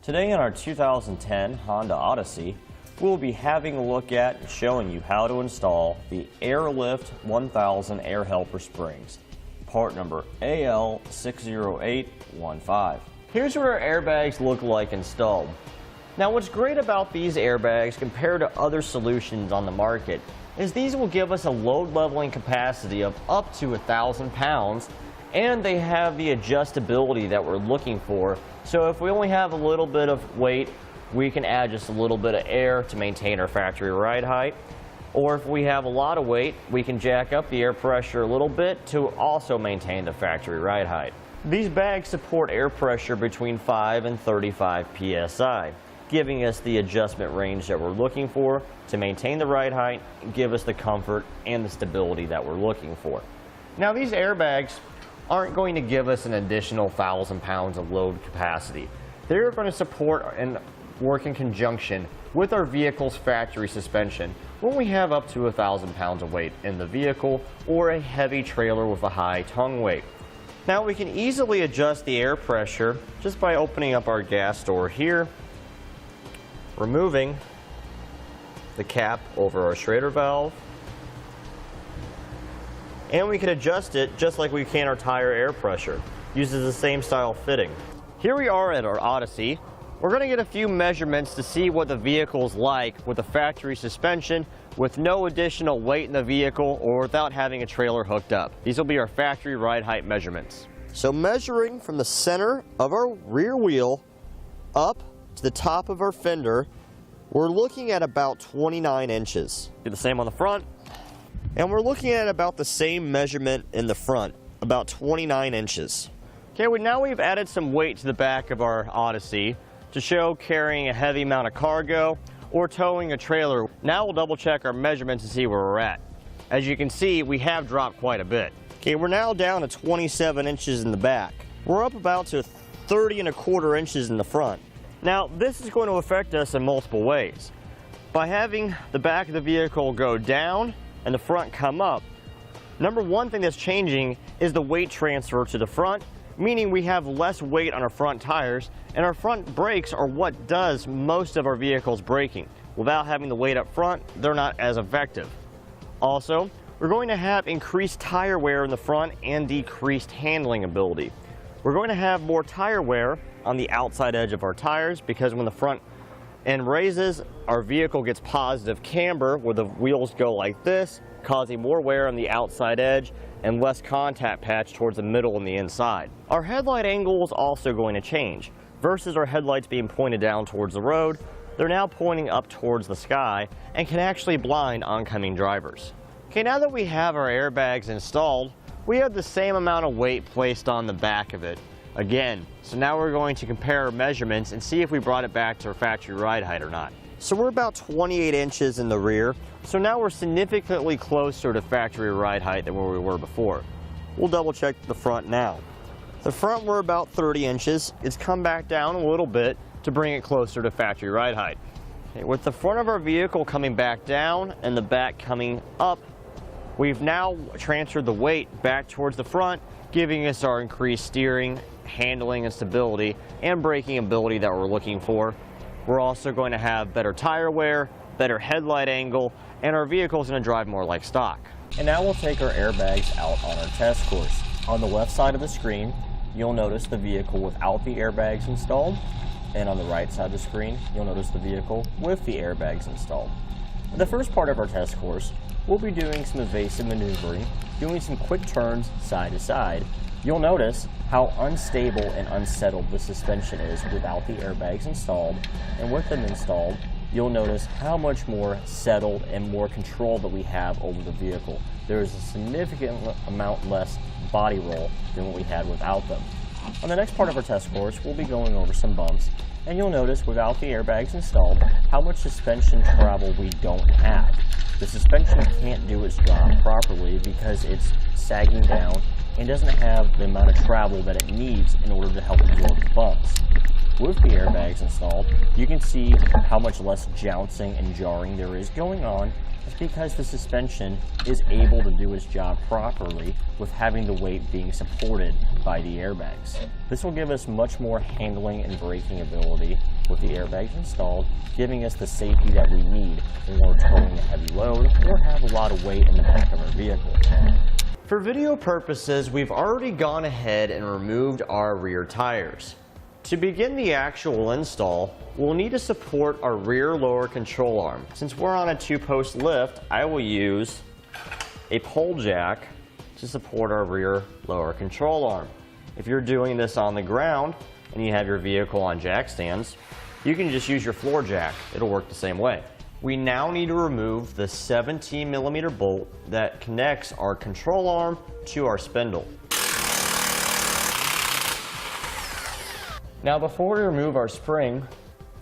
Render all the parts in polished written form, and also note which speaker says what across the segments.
Speaker 1: Today in our 2010 Honda Odyssey, we'll be having a look at and showing you how to install the Airlift 1000 air helper springs, part number AL60815. Here's what our airbags look like installed. Now what's great about these airbags compared to other solutions on the market is these will give us a load leveling capacity of up to 1,000 pounds, and they have the adjustability that we're looking for. So if we only have a little bit of weight, we can add just a little bit of air to maintain our factory ride height. Or if we have a lot of weight, we can jack up the air pressure a little bit to also maintain the factory ride height. These bags support air pressure between 5 and 35 psi, giving us the adjustment range that we're looking for to maintain the ride height and give us the comfort and the stability that we're looking for. Now these airbags aren't going to give us an additional 1,000 pounds of load capacity. They're going to support and work in conjunction with our vehicle's factory suspension when we have up to 1,000 pounds of weight in the vehicle or a heavy trailer with a high tongue weight. Now we can easily adjust the air pressure just by opening up our gas door here, removing the cap over our shrader valve, and we can adjust it just like we can our tire air pressure. Uses the same style fitting. Here we are at our Odyssey. We're going to get a few measurements to see what the vehicle's like with the factory suspension with no additional weight in the vehicle or without having a trailer hooked up. These will be our factory ride height measurements. So measuring from the center of our rear wheel up to the top of our fender, we're looking at about 29 inches. Do the same on the front. And we're looking at about the same measurement in the front, about 29 inches. Okay, now we've added some weight to the back of our Odyssey to show carrying a heavy amount of cargo or towing a trailer. Now we'll double check our measurements to see where we're at. As you can see, we have dropped quite a bit. Okay, we're now down to 27 inches in the back. We're up about to 30¼ inches in the front. Now this is going to affect us in multiple ways. By having the back of the vehicle go down and the front come up, number one thing that's changing is the weight transfer to the front, meaning we have less weight on our front tires, and our front brakes are what does most of our vehicle's braking. Without having the weight up front, they're not as effective. Also, we're going to have increased tire wear in the front and decreased handling ability. We're going to have more tire wear on the outside edge of our tires because when the front end raises, our vehicle gets positive camber where the wheels go like this, causing more wear on the outside edge and less contact patch towards the middle and the inside. Our headlight angle is also going to change. Versus our headlights being pointed down towards the road, they're now pointing up towards the sky and can actually blind oncoming drivers. Okay, now that we have our airbags installed, we have the same amount of weight placed on the back of it. Again, so now we're going to compare our measurements and see if we brought it back to our factory ride height or not. So we're about 28 inches in the rear, so now we're significantly closer to factory ride height than where we were before. We'll double check the front now. The front we're about 30 inches. It's come back down a little bit to bring it closer to factory ride height. Okay, with the front of our vehicle coming back down and the back coming up, we've now transferred the weight back towards the front, giving us our increased steering, handling, and stability, and braking ability that we're looking for. We're also going to have better tire wear, better headlight angle, and our vehicle is going to drive more like stock. And now we'll take our airbags out on our test course. On the left side of the screen, you'll notice the vehicle without the airbags installed, and on the right side of the screen, you'll notice the vehicle with the airbags installed. In the first part of our test course, we'll be doing some evasive maneuvering, doing some quick turns side to side. You'll notice how unstable and unsettled the suspension is without the airbags installed, and with them installed, you'll notice how much more settled and more control that we have over the vehicle. There is a significant amount less body roll than what we had without them. On the next part of our test course, we'll be going over some bumps, and you'll notice without the airbags installed how much suspension travel we don't have. The suspension can't do its job properly because it's sagging down and doesn't have the amount of travel that it needs in order to help absorb the bumps. With the airbags installed, you can see how much less jouncing and jarring there is going on. It's because the suspension is able to do its job properly with having the weight being supported by the airbags. This will give us much more handling and braking ability with the airbags installed, giving us the safety that we need when we're towing a heavy load or have a lot of weight in the back of our vehicle. For video purposes, we've already gone ahead and removed our rear tires. To begin the actual install, we'll need to support our rear lower control arm. Since we're on a 2-post lift, I will use a pole jack to support our rear lower control arm. If you're doing this on the ground and you have your vehicle on jack stands, you can just use your floor jack. It'll work the same way. We now need to remove the 17mm bolt that connects our control arm to our spindle. Now before we remove our spring,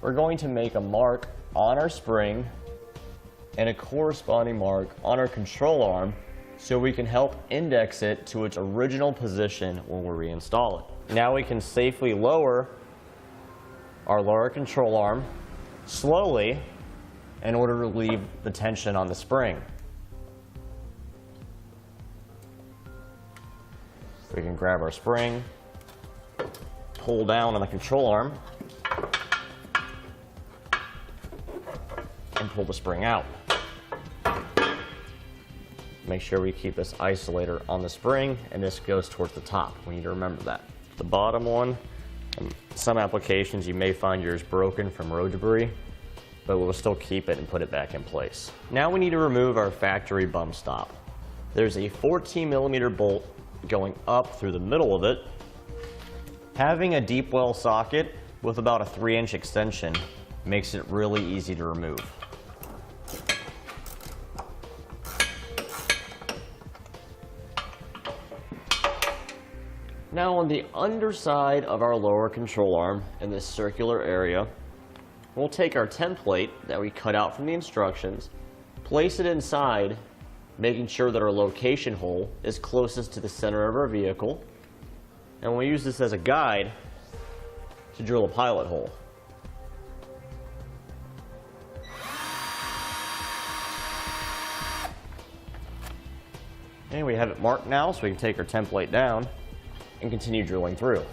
Speaker 1: we're going to make a mark on our spring and a corresponding mark on our control arm so we can help index it to its original position when we reinstall it. Now we can safely lower our lower control arm slowly in order to relieve the tension on the spring. We can grab our spring, pull down on the control arm, and pull the spring out. Make sure we keep this isolator on the spring, and this goes towards the top. We need to remember that. The bottom one, in some applications you may find yours broken from road debris, but we'll still keep it and put it back in place. Now we need to remove our factory bump stop. There's a 14mm bolt going up through the middle of it. Having a deep well socket with about a 3-inch extension makes it really easy to remove. Now on the underside of our lower control arm in this circular area, we'll take our template that we cut out from the instructions, place it inside, making sure that our location hole is closest to the center of our vehicle, and we'll use this as a guide to drill a pilot hole. And we have it marked now, so we can take our template down and continue drilling through.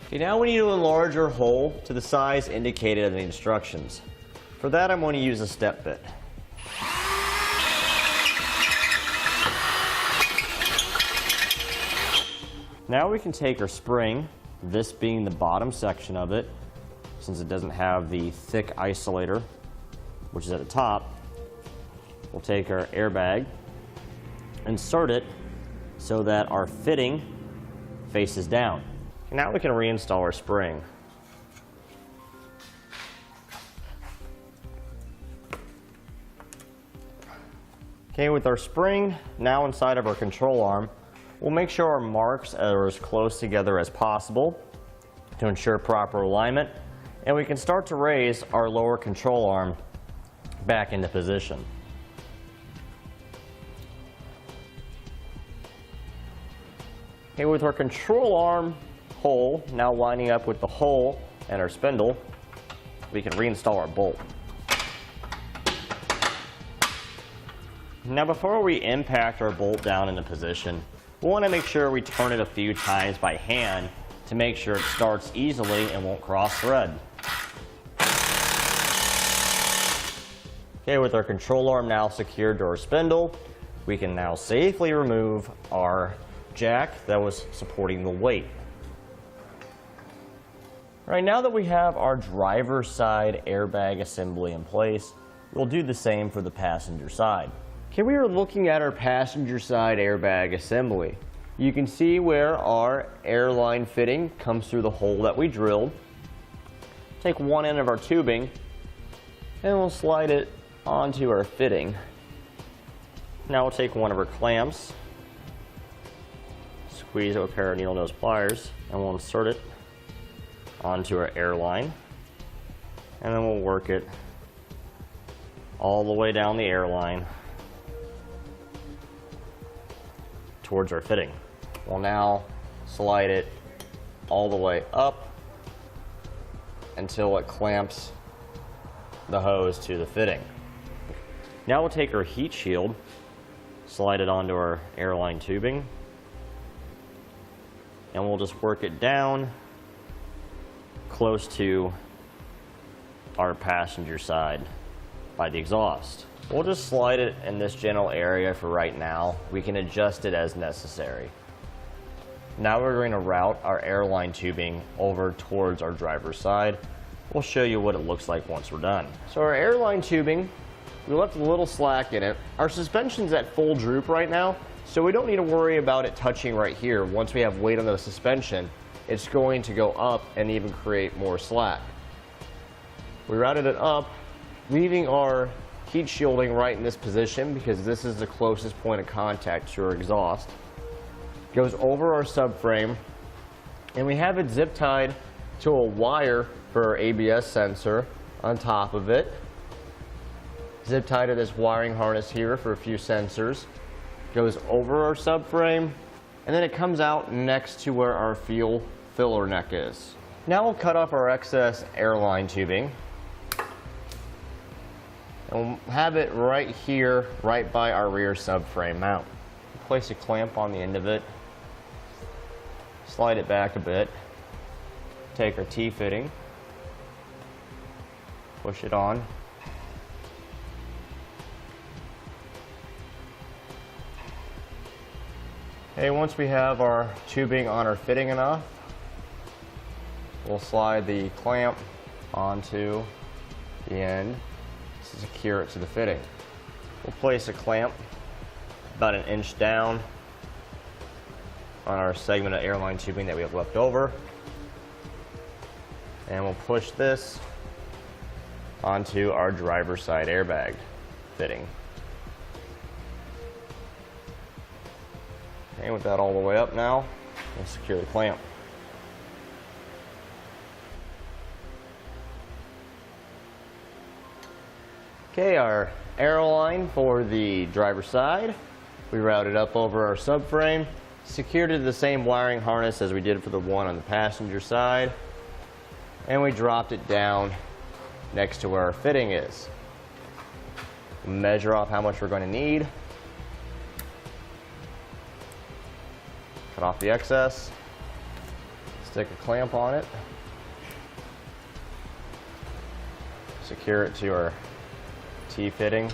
Speaker 1: Okay, now we need to enlarge our hole to the size indicated in the instructions. For that, I'm going to use a step bit. Now we can take our spring, this being the bottom section of it, since it doesn't have the thick isolator, which is at the top. We'll take our airbag, insert it so that our fitting faces down. Now we can reinstall our spring. Okay, with our spring now inside of our control arm, we'll make sure our marks are as close together as possible to ensure proper alignment, and we can start to raise our lower control arm back into position. Okay, with our control arm hole now lining up with the hole and our spindle, we can reinstall our bolt. Now before we impact our bolt down into position, we want to make sure we turn it a few times by hand to make sure it starts easily and won't cross thread. Okay, with our control arm now secured to our spindle, we can now safely remove our jack that was supporting the weight. Right now that we have our driver's side airbag assembly in place, we'll do the same for the passenger side. Okay, we are looking at our passenger side airbag assembly. You can see where our airline fitting comes through the hole that we drilled. Take one end of our tubing and we'll slide it onto our fitting. Now we'll take one of our clamps, squeeze it with a pair of needle nose pliers, and we'll insert it onto our airline, and then we'll work it all the way down the airline towards our fitting. We'll now slide it all the way up until it clamps the hose to the fitting. Now we'll take our heat shield, slide it onto our airline tubing, and we'll just work it down close to our passenger side by the exhaust. We'll just slide it in this general area for right now. We can adjust it as necessary. Now we're going to route our airline tubing over towards our driver's side. We'll show you what it looks like once we're done. So our airline tubing, we left a little slack in it. Our suspension's at full droop right now, so we don't need to worry about it touching right here. Once we have weight on the suspension, it's going to go up and even create more slack. We routed it up, leaving our heat shielding right in this position because this is the closest point of contact to our exhaust. Goes over our subframe, and we have it zip tied to a wire for our ABS sensor on top of it. Zip tied to this wiring harness here for a few sensors. Goes over our subframe, and then it comes out next to where our fuel filler neck is. Now we'll cut off our excess airline tubing. And we'll have it right here, right by our rear subframe mount. Place a clamp on the end of it. Slide it back a bit. Take our T-fitting. Push it on. Okay, once we have our tubing on our fitting enough, we'll slide the clamp onto the end to secure it to the fitting. We'll place a clamp about an inch down on our segment of airline tubing that we have left over, and we'll push this onto our driver's side airbag fitting. Okay, with that all the way up now, we'll secure the clamp. Okay, our airline for the driver's side, we routed up over our subframe, secured it to the same wiring harness as we did for the one on the passenger side, and we dropped it down next to where our fitting is. Measure off how much we're going to need. Cut off the excess, stick a clamp on it, secure it to our T-fitting.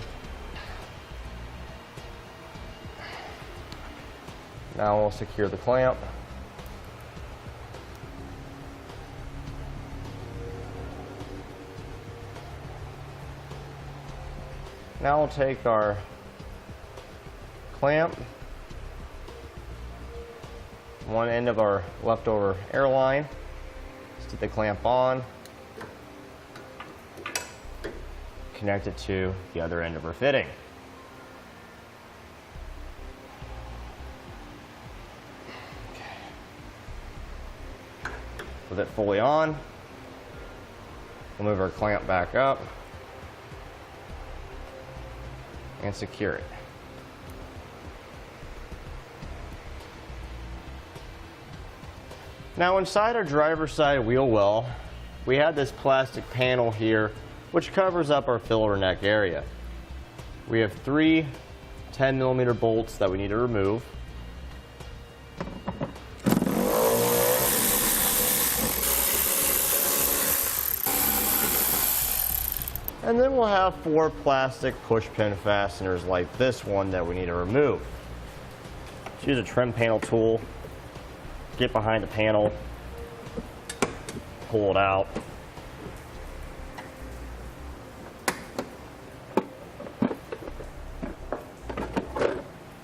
Speaker 1: Now we'll secure the clamp. Now we'll take our clamp, one end of our leftover airline, stick the clamp on, connect it to the other end of our fitting. With it fully on, we'll move our clamp back up and secure it. Now inside our driver's side wheel well, we have this plastic panel here which covers up our filler neck area. We have 3 10mm bolts that we need to remove. And then we'll have 4 plastic push pin fasteners like this one that we need to remove. Just use a trim panel tool, get behind the panel, pull it out.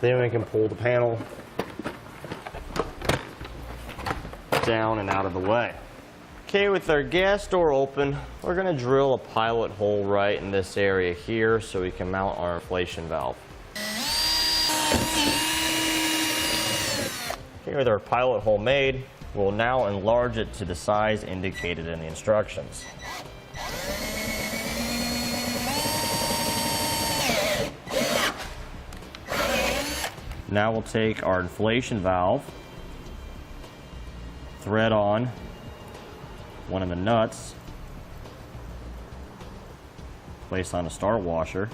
Speaker 1: Then we can pull the panel down and out of the way. Okay, with our gas door open, we're going to drill a pilot hole right in this area here so we can mount our inflation valve. Okay, with our pilot hole made, we'll now enlarge it to the size indicated in the instructions. Now we'll take our inflation valve thread on one of the nuts, place on a start washer,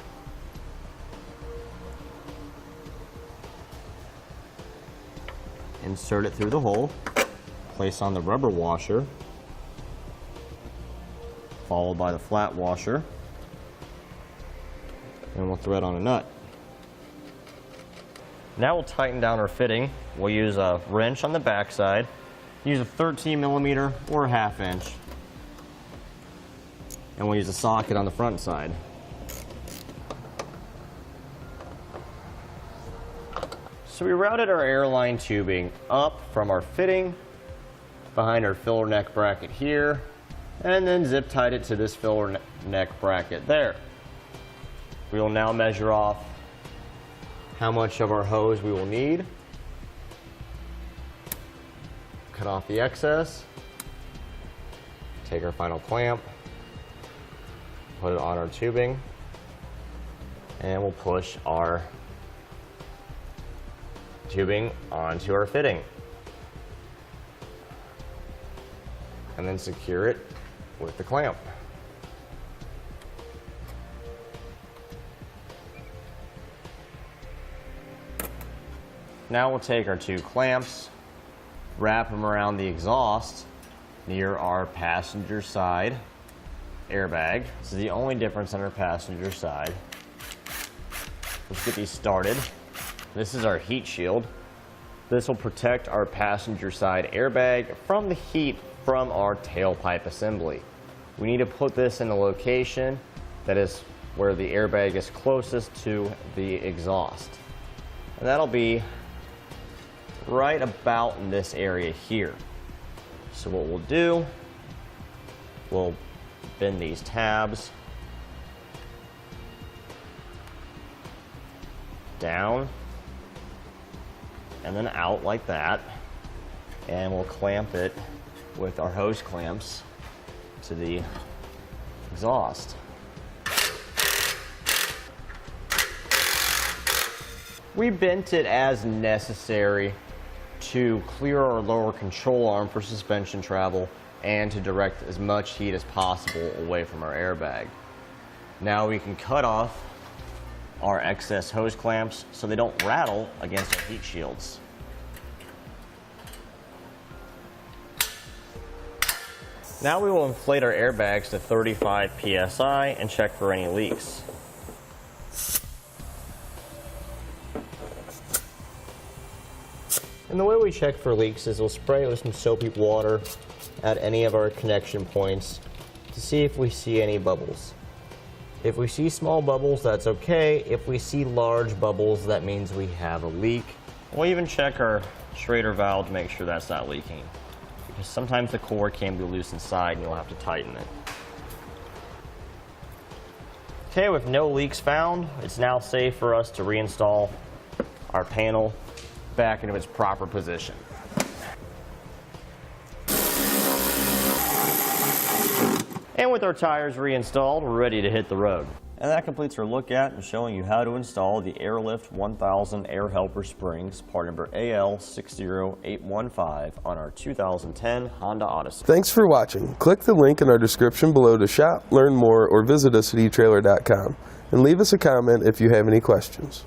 Speaker 1: insert it through the hole, place on the rubber washer, followed by the flat washer, and we'll thread on a nut. Now we'll tighten down our fitting. We'll use a wrench on the back side, use a 13 millimeter or a 1/2 inch, and we'll use a socket on the front side. So we routed our airline tubing up from our fitting, behind our filler neck bracket here, and then zip tied it to this filler neck bracket there. We will now measure off how much of our hose we will need. Cut off the excess, take our final clamp, put it on our tubing, and we'll push our tubing onto our fitting. And then secure it with the clamp. Now we'll take our 2 clamps, wrap them around the exhaust near our passenger side airbag. This is the only difference on our passenger side. Let's get these started. This is our heat shield. This will protect our passenger side airbag from the heat from our tailpipe assembly. We need to put this in a location that is where the airbag is closest to the exhaust. And that'll be right about in this area here. So what we'll do, we'll bend these tabs down and then out like that, and we'll clamp it with our hose clamps to the exhaust. We bent it as necessary to clear our lower control arm for suspension travel and to direct as much heat as possible away from our airbag. Now we can cut off our excess hose clamps so they don't rattle against our heat shields. Now we will inflate our airbags to 35 psi and check for any leaks. And the way we check for leaks is we'll spray with some soapy water at any of our connection points to see if we see any bubbles. If we see small bubbles, that's okay. If we see large bubbles, that means we have a leak. We'll even check our shrader valve to make sure that's not leaking, because sometimes the cord can be loose inside and you'll have to tighten it. Okay, with no leaks found, it's now safe for us to reinstall our panel back into its proper position. And with our tires reinstalled, we're ready to hit the road. And that completes our look at and showing you how to install the Airlift 1000 Air Helper Springs, part number AL60815 on our 2010 Honda Odyssey.
Speaker 2: Thanks for watching. Click the link in our description below to shop, learn more, or visit us at eTrailer.com. And leave us a comment if you have any questions.